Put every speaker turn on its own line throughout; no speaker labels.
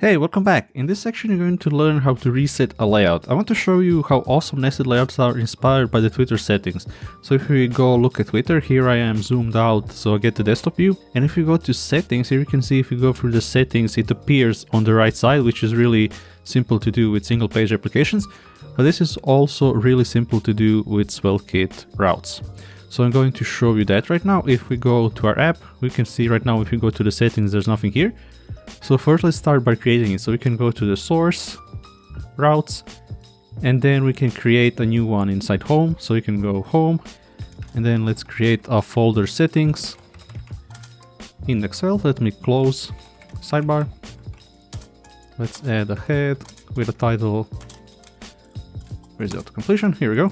Hey, welcome back. In this section you're going to learn how to reset a layout. I want to show you how awesome nested layouts are inspired by the Twitter settings. So if we go look at Twitter, here I am zoomed out so I get the desktop view. And if you go to settings, here you can see if you go through the settings it appears on the right side, which is really simple to do with single page applications. But this is also really simple to do with SvelteKit routes. So I'm going to show you that right now. If we go to our app, we can see right now if you go to the settings there's nothing here. So first let's start by creating it. So we can go to the source, routes, and then we can create a new one inside home. So you can go home, and then let's create a folder settings, index 12. Let me close sidebar. Let's add a head with a title, result completion. Here we go,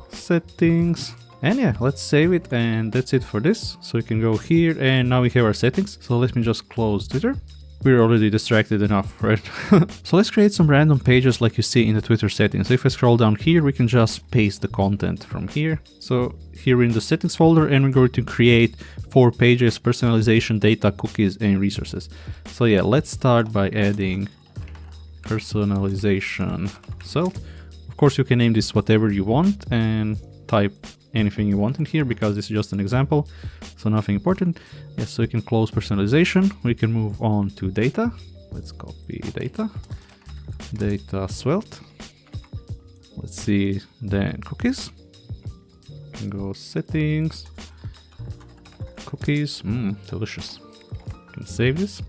settings. And yeah, let's save it, and that's it for this. So we can go here, and now we have our settings. So let me just close Twitter. We're already distracted enough, right? So let's create some random pages like you see in the Twitter settings. So if I scroll down here, we can just paste the content from here. So here we're in the settings folder, and we're going to create 4 pages: personalization, data, cookies, and resources. So yeah, let's start by adding personalization Svelte. Of course, you can name this whatever you want and type anything you want in here because this is just an example, so nothing important. Yes, so we can close personalization. We can move on to data. Let's copy data Svelte. Let's see, then cookies. We can go settings, cookies. Delicious. You can save this.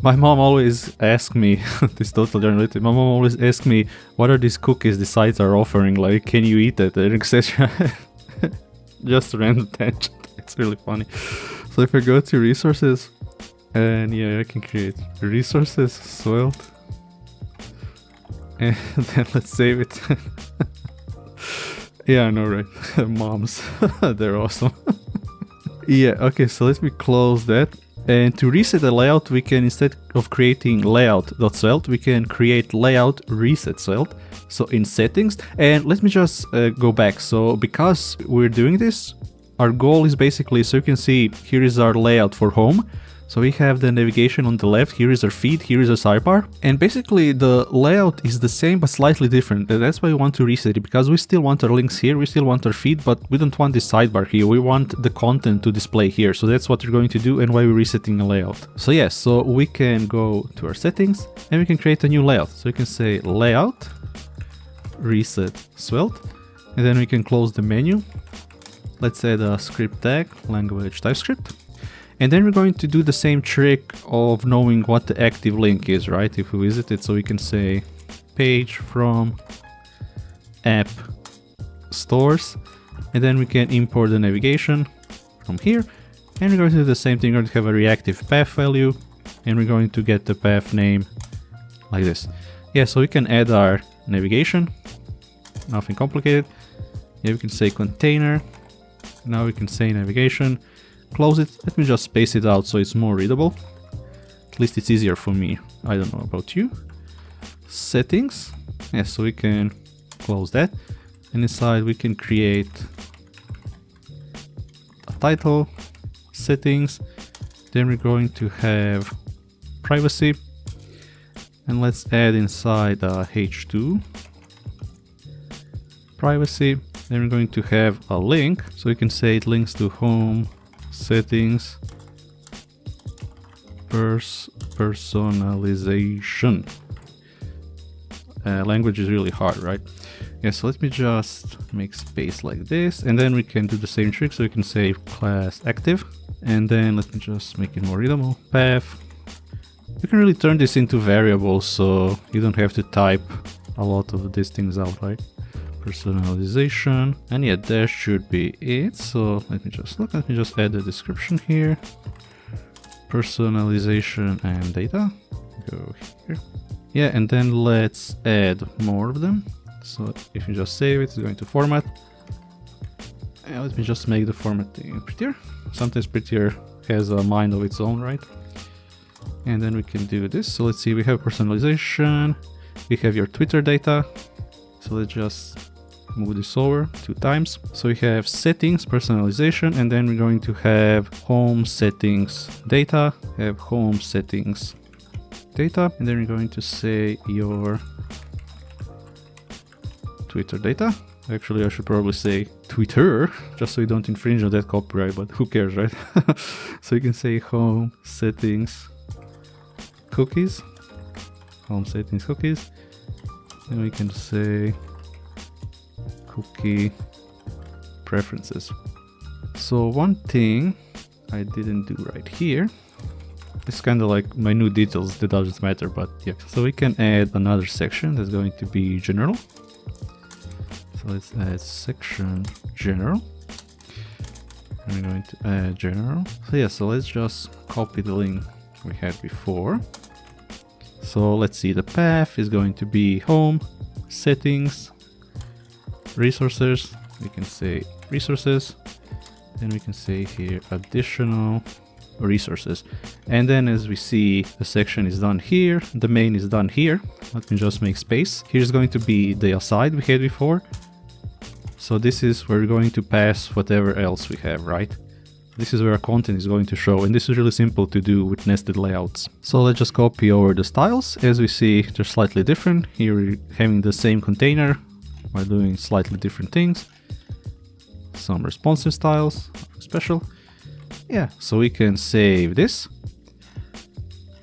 My mom always asks me, this totally unrelated, my mom always asks me, what are these cookies the sites are offering, like, can you eat it, etc. Just a random tangent, it's really funny. So if I go to resources, and yeah, I can create resources, Svelte, and then let's save it. Yeah, I know, right? Moms, they're awesome. Yeah, okay, so let me close that. And to reset the layout, we can, instead of creating layout.svelte, we can create layout reset svelte. So in settings, and let me just go back. So because we're doing this, our goal is basically, so you can see here is our layout for home. So we have the navigation on the left, here is our feed, here is our sidebar. And basically the layout is the same but slightly different. And that's why we want to reset it, because we still want our links here, we still want our feed, but we don't want this sidebar here. We want the content to display here. So that's what we're going to do and why we're resetting a layout. So yes, so we can go to our settings and we can create a new layout. So you can say layout, reset svelte, and then we can close the menu. Let's add a script tag, language TypeScript. And then we're going to do the same trick of knowing what the active link is, right? If we visit it, so we can say page from app stores, and then we can import the navigation from here. And we're going to do the same thing. We're going to have a reactive path value, and we're going to get the path name like this. Yeah, so we can add our navigation, nothing complicated. Yeah, we can say container. Now we can say navigation. Close it. Let me just space it out so it's more readable. At least it's easier for me. I don't know about you. Settings. Yes, so we can close that. And inside we can create a title, settings. Then we're going to have privacy. And let's add inside H2 privacy. Then we're going to have a link. So we can say it links to home, settings, personalization. Language is really hard, right? Yeah, so let me just make space like this, and then we can do the same trick. So we can say class active, and then let me just make it more readable. Path. You can really turn this into variables, so you don't have to type a lot of these things out, right? Personalization, and yeah, that should be it. So let me just look, let me just add the description here. Personalization and data, go here. Yeah, and then let's add more of them. So if you just save it, it's going to format. And let me just make the formatting prettier. Sometimes prettier has a mind of its own, right? And then we can do this. So let's see, we have personalization, we have your Twitter data. So let's just move this over 2 times. So we have settings, personalization, and then we're going to have home settings data, have home settings data, and then we're going to say your Twitter data. Actually, I should probably say Twitter, just so we don't infringe on that copyright, but who cares, right? So you can say home settings cookies, and we can say cookie preferences. So one thing I didn't do right here, it's kind of like minute details that doesn't matter, but yeah. So we can add another section that's going to be general. So let's add section general. And we're going to add general. So yeah, so let's just copy the link we had before. So let's see, the path is going to be home, settings, resources. We can say resources, and we can say here additional resources. And then as we see, the section is done here, the main is done here. Let me just make space. Here's going to be the aside we had before. So this is where we're going to pass whatever else we have, right? This is where our content is going to show, and this is really simple to do with nested layouts. So let's just copy over the styles. As we see, they're slightly different. Here we're having the same container while doing slightly different things. Some responsive styles, special. Yeah, so we can save this.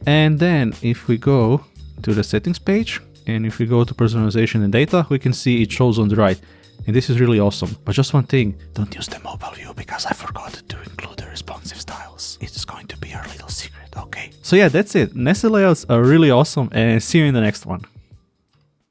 And then if we go to the settings page, and if we go to personalization and data, we can see it shows on the right. And this is really awesome. But just one thing, don't use the mobile view because I forgot to include the responsive styles. It's going to be our little secret, okay? So yeah, that's it. Nested layouts are really awesome, and see you in the next one.